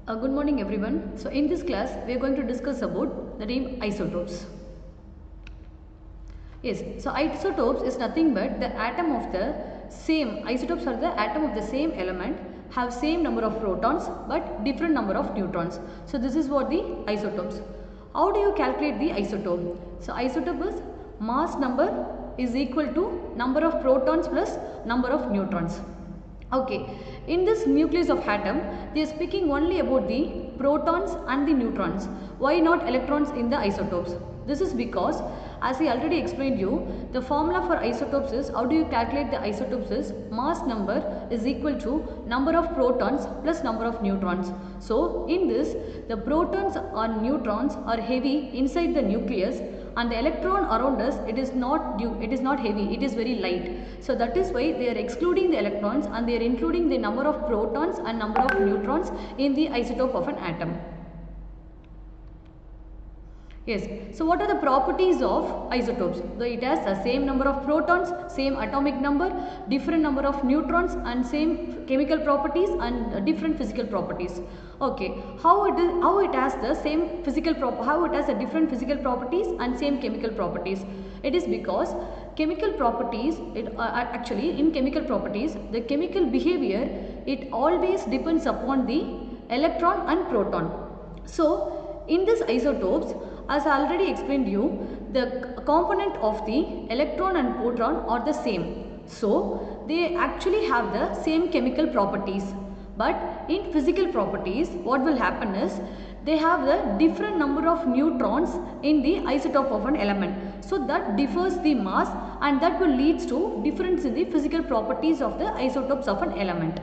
Good morning everyone. So in this class we are going to discuss about the name isotopes. Yes, so isotopes is nothing but the atom of the same, isotopes are the atom of the same element have same number of protons but different number of neutrons. So this is what the isotopes. How do you calculate the isotope? So isotope is mass number is equal to number of protons plus number of neutrons. Okay, in this nucleus of atom, they are speaking only about the protons and the neutrons. Why not electrons in the isotopes? This is because, as I already explained you, the formula for isotopes is, how do you calculate the isotopes is, mass number is equal to number of protons plus number of neutrons. So, in this, the protons or neutrons are heavy inside the nucleus, and the electron around us, it is not heavy, it is very light. So that is why they are excluding the electrons and they are including the number of protons and number of neutrons in the isotope of an atom. Yes, so what are the properties of isotopes? So it has the same number of protons, same atomic number, different number of neutrons and same chemical properties and different physical properties. Okay, how it has the same physical how it has a different physical properties and same chemical properties? It is because chemical properties, actually in chemical properties, the chemical behavior, it always depends upon the electron and proton. So in this isotopes, as I already explained you, the component of the electron and proton are the same. So they actually have the same chemical properties. But in physical properties, what will happen is, they have the different number of neutrons in the isotope of an element. So that differs the mass and that will lead to difference in the physical properties of the isotopes of an element.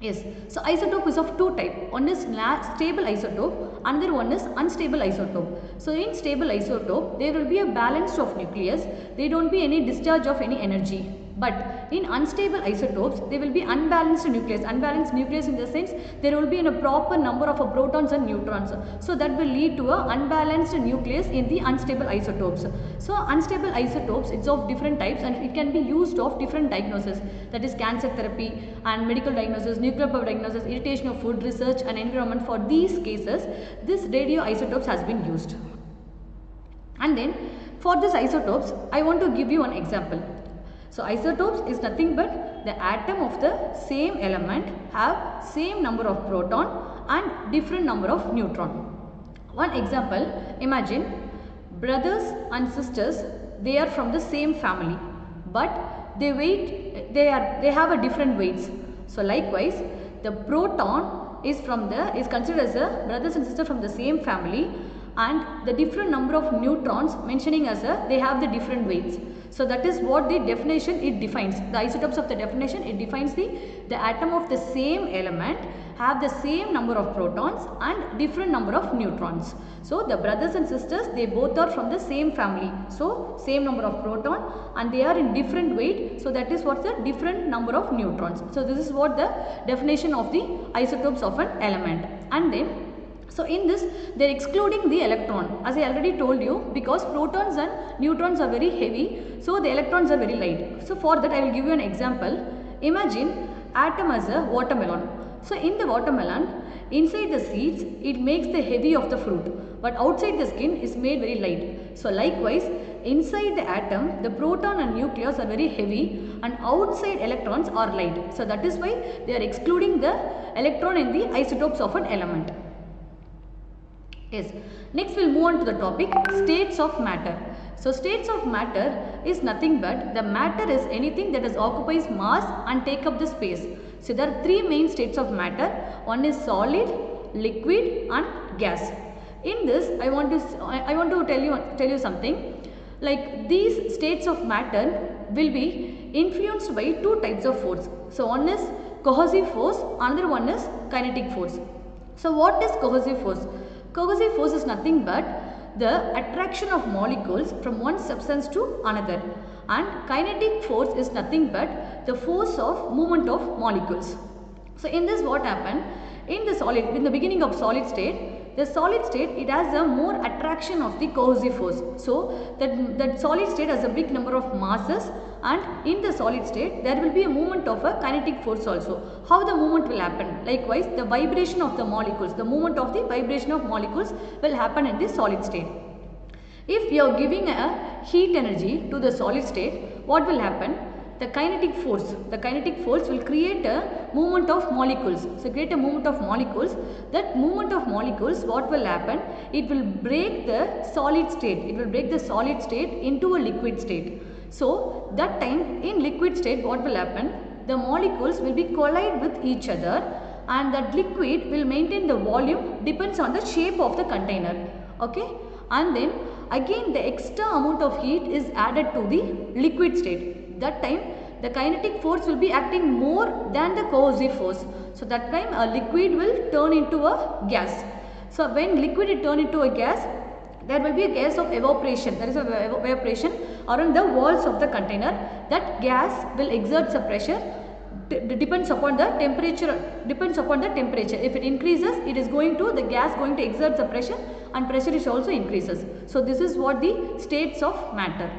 Yes, so isotope is of two types. One is stable isotope, another one is unstable isotope. So in stable isotope, there will be a balance of nucleus, there don't be any discharge of any energy. But in unstable isotopes, there will be unbalanced nucleus. Unbalanced nucleus in the sense, there will be a proper number of protons and neutrons. So that will lead to a unbalanced nucleus in the unstable isotopes. So unstable isotopes, it's of different types and it can be used of different diagnoses. That is cancer therapy and medical diagnosis, nuclear power diagnosis, irritation of food, research and environment. For these cases, this radioisotopes has been used. And then for this isotopes, I want to give you one example. So isotopes is nothing but the atom of the same element have same number of proton and different number of neutron. One example, imagine brothers and sisters, they are from the same family, but they have a different weights. So likewise, the proton is considered as a brothers and sisters from the same family, and the different number of neutrons mentioning as they have the different weights. So that is what the definition it defines. The isotopes of the definition, it defines the atom of the same element have the same number of protons and different number of neutrons. So the brothers and sisters, they both are from the same family. So same number of proton and they are in different weight. So that is what's the different number of neutrons. So this is what the definition of the isotopes of an element. And then so in this, they are excluding the electron, as I already told you, because protons and neutrons are very heavy, so the electrons are very light. So for that I will give you an example. Imagine atom as a watermelon. So in the watermelon, inside the seeds, it makes the heavy of the fruit, but outside the skin is made very light. So likewise, inside the atom, the proton and nucleus are very heavy and outside electrons are light. So that is why they are excluding the electron in the isotopes of an element. Yes. Next we'll move on to the topic states of matter. So states of matter is nothing but the matter is anything that occupies mass and take up the space. So there are three main states of matter. One is solid, liquid and gas. In this I want to tell you something. Like these states of matter will be influenced by two types of force. So one is cohesive force, another one is kinetic force. So what is cohesive force? Cohesive force is nothing but the attraction of molecules from one substance to another, and kinetic force is nothing but the force of movement of molecules. So in this what happened, in the beginning of solid state, The solid state, it has a more attraction of the cohesive force. So that solid state has a big number of masses, and in the solid state there will be a movement of a kinetic force also. How the movement will happen? Likewise, the vibration of the molecules, the movement of the vibration of molecules will happen in the solid state. If you are giving a heat energy to the solid state, what will happen? The kinetic force will create a movement of molecules. So create a movement of molecules. That movement of molecules, what will happen? It will break the solid state. It will break the solid state into a liquid state. So that time in liquid state, what will happen? The molecules will be collide with each other, and that liquid will maintain the volume, depends on the shape of the container. Okay, and then again the extra amount of heat is added to the liquid state. That time the kinetic force will be acting more than the cohesive force. So that time a liquid will turn into a gas. So when liquid is turned into a gas, there will be a gas of evaporation. There is a evaporation around the walls of the container. That gas will exert some pressure. Depends upon the temperature. If it increases, it is going to, the gas going to exert the pressure, and pressure is also increases. So this is what the states of matter.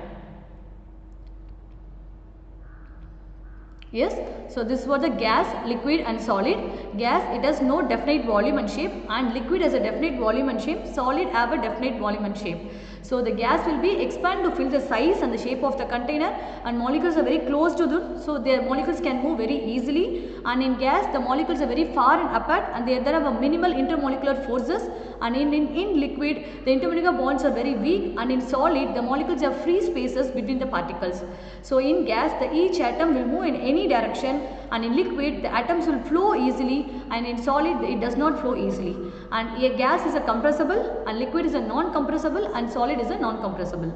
Yes, so this was the gas, liquid and solid. Gas, it has no definite volume and shape, and liquid has a definite volume and shape. Solid have a definite volume and shape. So the gas will be expand to fill the size and the shape of the container, and molecules are very close to them, so their molecules can move very easily. And in gas, the molecules are very far and apart, and there have a minimal intermolecular forces. And in liquid, the intermolecular bonds are very weak, and in solid, the molecules have free spaces between the particles. So in gas, each atom will move in any direction, and in liquid, the atoms will flow easily, and in solid, it does not flow easily. And a gas is a compressible, and liquid is a non-compressible, and solid is a non-compressible.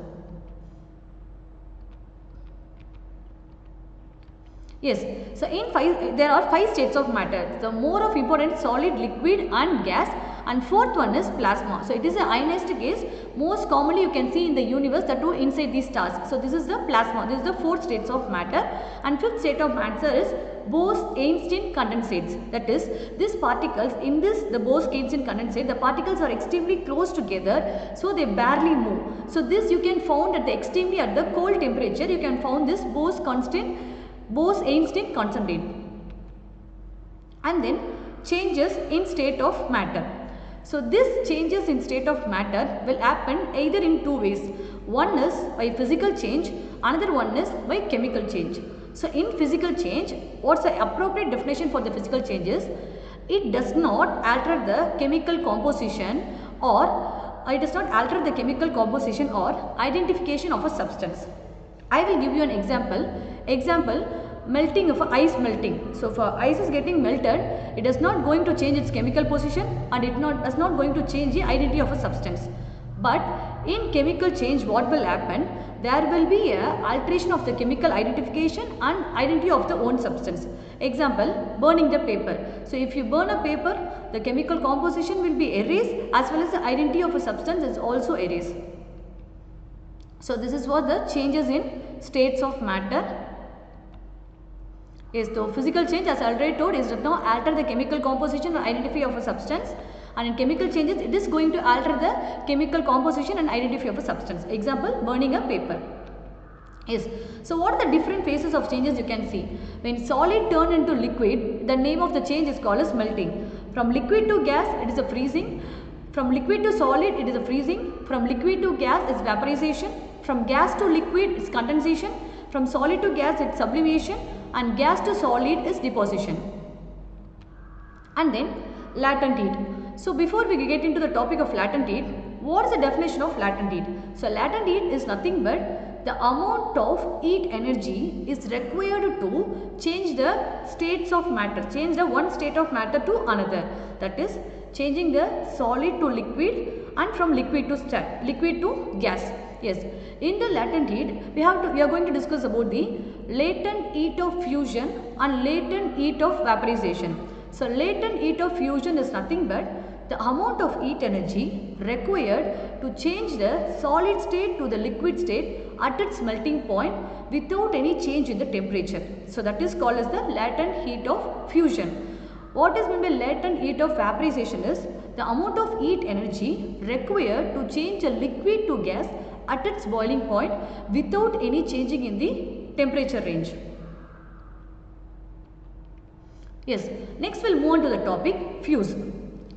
Yes, so there are 5 states of matter. The more of important, solid, liquid and gas, and fourth one is plasma. So it is an ionized gas, most commonly you can see in the universe, that too inside these stars. So this is the plasma. This is the 4 states of matter, and fifth state of matter is Bose-Einstein condensates. That is, these particles in the Bose-Einstein condensate, the particles are extremely close together, so they barely move. So this you can found at the cold temperature, you can found this Bose-Einstein condensate. And then changes in state of matter. So this changes in state of matter will happen either in 2 ways. One is by physical change, another one is by chemical change. So in physical change, what's the appropriate definition for the physical changes? It does not alter the chemical composition or identification of a substance. I will give you an example. Melting of ice melting. So for ice is getting melted, it is not going to change its chemical position, and it is not going to change the identity of a substance. But in chemical change, what will happen? There will be a alteration of the chemical identification and identity of the own substance. Example, burning the paper. So if you burn a paper, the chemical composition will be erased, as well as the identity of a substance is also erased. So this is what the changes in states of matter. Yes, so physical change, as I already told, is does not alter the chemical composition or identity of a substance, and in chemical changes, it is going to alter the chemical composition and identity of a substance. Example, burning a paper. Yes, so what are the different phases of changes you can see? When solid turn into liquid, the name of the change is called as melting. From liquid to gas, it is a freezing. From liquid to solid, it is a freezing. From liquid to gas, is vaporization. From gas to liquid, it's condensation. From solid to gas, it's sublimation. And gas to solid is deposition. And then latent heat. So before we get into the topic of latent heat, what is the definition of latent heat? So latent heat is nothing but the amount of heat energy is required to change the states of matter, change the one state of matter to another. That is changing the solid to liquid and from liquid to gas. Yes, in the latent heat, we are going to discuss about the latent heat of fusion and latent heat of vaporization. So latent heat of fusion is nothing but the amount of heat energy required to change the solid state to the liquid state at its melting point without any change in the temperature. So that is called as the latent heat of fusion. What is meant by latent heat of vaporization is the amount of heat energy required to change a liquid to gas at its boiling point without any changing in the temperature range. Yes, next we'll move on to the topic fuse.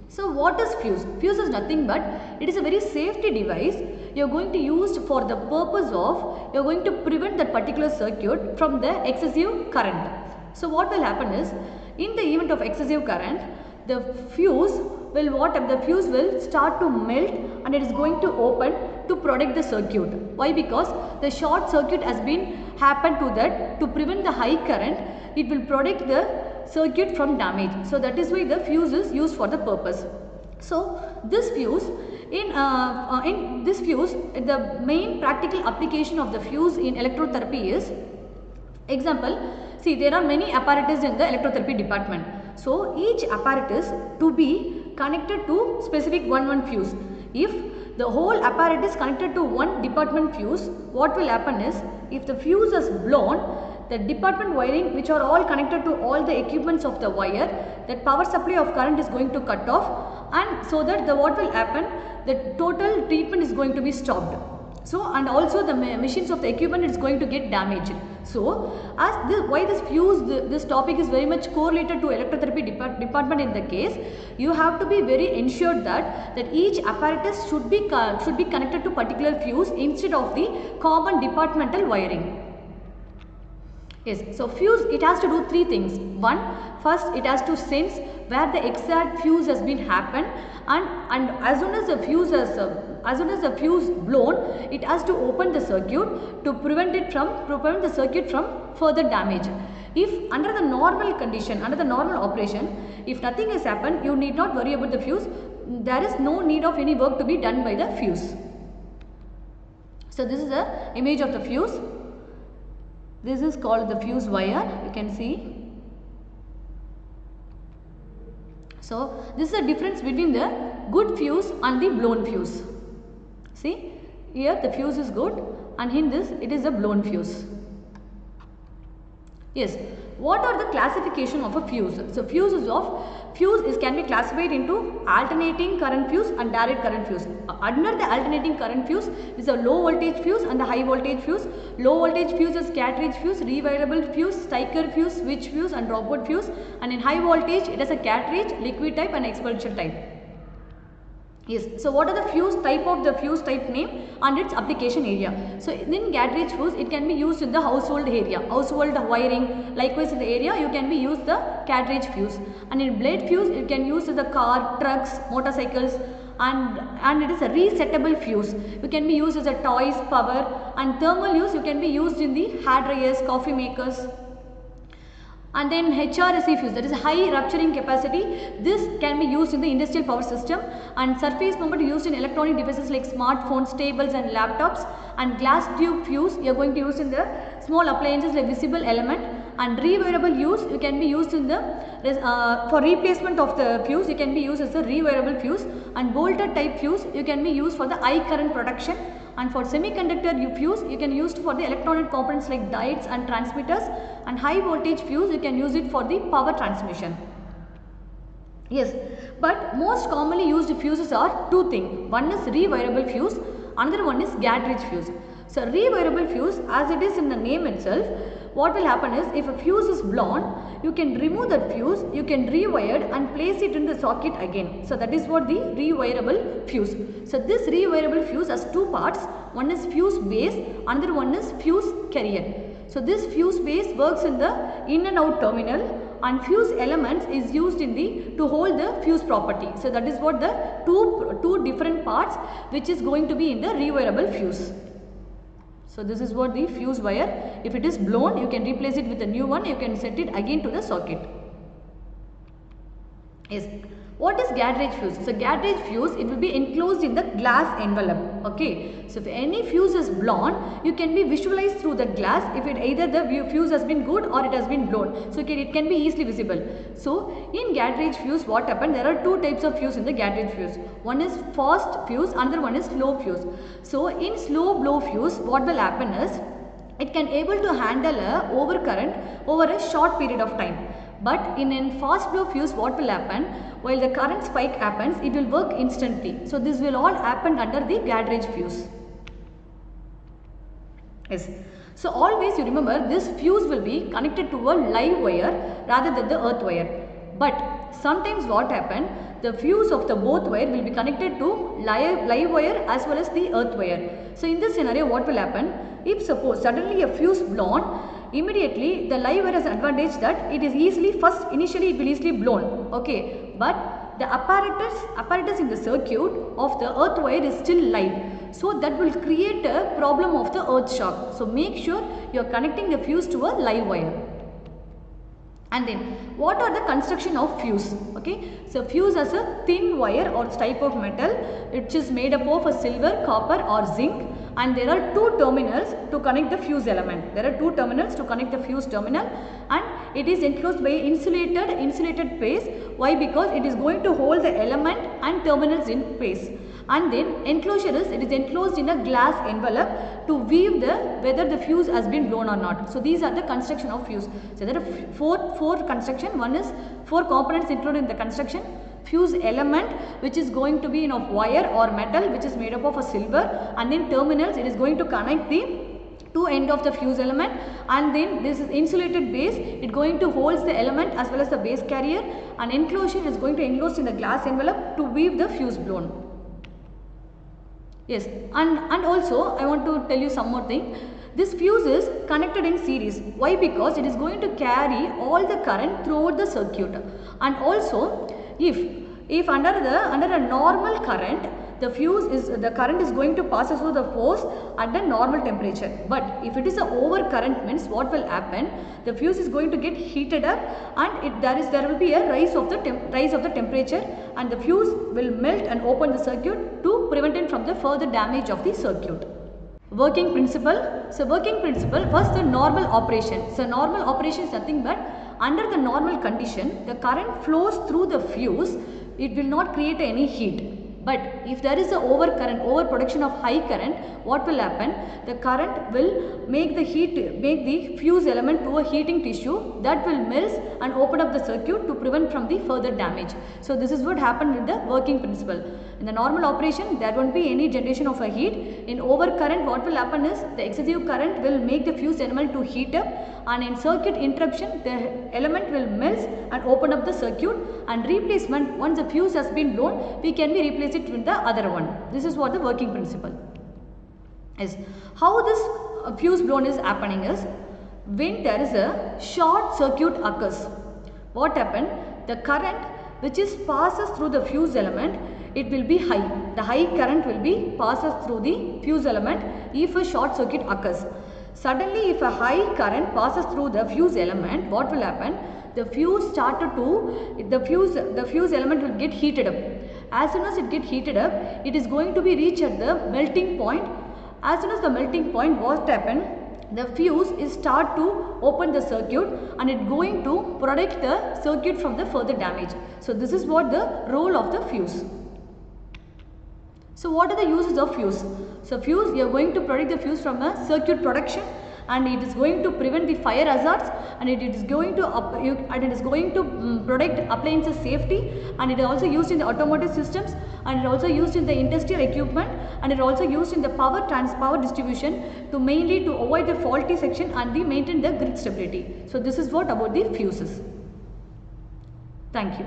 So what is fuse? Fuse is nothing but it is a very safety device you are going to use for the purpose of you are going to prevent that particular circuit from the excessive current. So what will happen is, in the event of excessive current, the fuse will start to melt and it is going to open to protect the circuit. Why? Because the short circuit has been happened to that. To prevent the high current, it will protect the circuit from damage. So that is why the fuse is used for the purpose. So this fuse, in this fuse, the main practical application of the fuse in electrotherapy is, example, see, there are many apparatus in the electrotherapy department. So each apparatus to be connected to specific one fuse. If the whole apparatus connected to one department fuse, what will happen is, if the fuse is blown, the department wiring which are all connected to all the equipments of the wire, that power supply of current is going to cut off, and so that what will happen, the total treatment is going to be stopped. So, and also the machines of the equipment is going to get damaged. So, why this fuse, this topic is very much correlated to electrotherapy department in the case, you have to be very ensured that each apparatus should be connected to particular fuse instead of the common departmental wiring. Yes, so fuse, it has to do three things. One, first it has to sense where the exact fuse has been happened, and as soon as the fuse blown, it has to open the circuit to prevent the circuit from further damage. If under the normal condition, under the normal operation, if nothing has happened, you need not worry about the fuse. There is no need of any work to be done by the fuse. So this is the image of the fuse. This is called the fuse wire, you can see. So this is the difference between the good fuse and the blown fuse. See, here the fuse is good and in this it is a blown fuse. Yes, what are the classification of a fuse? So fuse can be classified into alternating current fuse and direct current fuse. Under the alternating current fuse is a low voltage fuse and a high voltage fuse. Low voltage fuse is cartridge fuse, rewirable fuse, sticker fuse, switch fuse and dropwood fuse, and in high voltage it is a cartridge, liquid type and expulsion type. Yes, so what are the fuse type name and its application area? So in cartridge fuse, it can be used in the household area, household wiring. Likewise in the area you can be used the cartridge fuse, and in blade fuse it can use in the car, trucks, motorcycles, and it is a resettable fuse. You can be used as a toys, power, and thermal use you can be used in the hair dryers, coffee makers. And then HRSC fuse, that is high rupturing capacity. This can be used in the industrial power system, and surface moment used in electronic devices like smartphones, tables and laptops. And glass tube fuse you are going to use in the small appliances like visible element. And rewirable use you can be used in the for replacement of the fuse, you can be used as a rewirable fuse. And bolted type fuse you can be used for the high current protection. And for semiconductor fuse you can use for the electronic components like diodes and transmitters, and high voltage fuse you can use it for the power transmission. Yes, but most commonly used fuses are two things. One is rewirable fuse, another one is cartridge fuse. So rewirable fuse, as it is in the name itself, what will happen is, if a fuse is blown, you can remove that fuse, you can rewire it and place it in the socket again. So that is what the rewirable fuse. So this rewirable fuse has two parts. One is fuse base, another one is fuse carrier. So this fuse base works in the in and out terminal, and fuse elements is used in the to hold the fuse property. So that is what the two different parts which is going to be in the rewirable fuse. So this is what the fuse wire, if it is blown you can replace it with a new one, you can set it again to the socket. Yes. What is cartridge fuse? So cartridge fuse, it will be enclosed in the glass envelope. Okay. So if any fuse is blown, you can be visualized through the glass if it either the fuse has been good or it has been blown. So it can be easily visible. So in cartridge fuse, what happened? There are two types of fuse in the cartridge fuse. One is fast fuse, another one is slow fuse. So in slow blow fuse, what will happen is, it can able to handle a overcurrent over a short period of time. But in a fast flow fuse, what will happen? While the current spike happens, it will work instantly. So this will all happen under the Gadrage fuse. Yes. So always you remember, this fuse will be connected to a live wire rather than the earth wire. But sometimes what happen? The fuse of the both wire will be connected to live wire as well as the earth wire. So in this scenario, what will happen? If suppose suddenly a fuse blown, immediately the live wire has an advantage that it is initially it will easily blown. Okay, but the apparatus in the circuit of the earth wire is still live. So that will create a problem of the earth shock. So make sure you are connecting the fuse to a live wire. And then what are the construction of fuse? Okay, so fuse has a thin wire or type of metal which is made up of a silver, copper or zinc, and there are two terminals to connect the fuse element. There are two terminals to connect the fuse terminal, and it is enclosed by insulated place. Why? Because it is going to hold the element and terminals in place. And then it is enclosed in a glass envelope to weave whether the fuse has been blown or not. So these are the construction of fuse. So there are four construction. One is 4 components included in the construction. Fuse element, which is going to be of wire or metal, which is made up of a silver, and then terminals, it is going to connect the two end of the fuse element, and then this is insulated base, it going to holds the element as well as the base carrier, and enclosure is going to enclose in the glass envelope to weave the fuse blown. Yes, and also I want to tell you some more thing. This fuse is connected in series. Why? Because it is going to carry all the current throughout the circuit. And also, if under a normal current, the current is going to pass through the hose at the normal temperature. But if it is a over current, means what will happen? The fuse is going to get heated up, and there will be a rise of the temperature, and the fuse will melt and open the circuit to prevent it from the further damage of the circuit. Working principle. So working principle, first the normal operation. So normal operation is nothing but under the normal condition, the current flows through the fuse, it will not create any heat. But if there is a overproduction of high current, what will happen? The current will make the fuse element to a heating tissue that will melt and open up the circuit to prevent from the further damage. So this is what happened with the working principle. In the normal operation, there won't be any generation of a heat. In overcurrent, what will happen is the excessive current will make the fuse element to heat up, and in circuit interruption, the element will melt and open up the circuit, and replacement, once the fuse has been blown, we can replace it with the other one. This is what the working principle is. How this fuse blown is happening is, when there is a short circuit occurs, what happen? The current which is passes through the fuse element, it will be high. The high current will be passes through the fuse element if a short circuit occurs. Suddenly, if a high current passes through the fuse element, what will happen? The fuse element will get heated up. As soon as it gets heated up, it is going to be reached at the melting point. As soon as the melting point, what happen? The fuse is start to open the circuit, and it going to protect the circuit from the further damage. So this is what the role of the fuse. So what are the uses of fuse? So fuse, you are going to protect the fuse from a circuit production, and it is going to prevent the fire hazards, and it is going to protect appliances safety, and it is also used in the automotive systems, and it is also used in the industrial equipment, and it is also used in the power distribution to mainly to avoid the faulty section and maintain the grid stability. So this is what about the fuses. Thank you.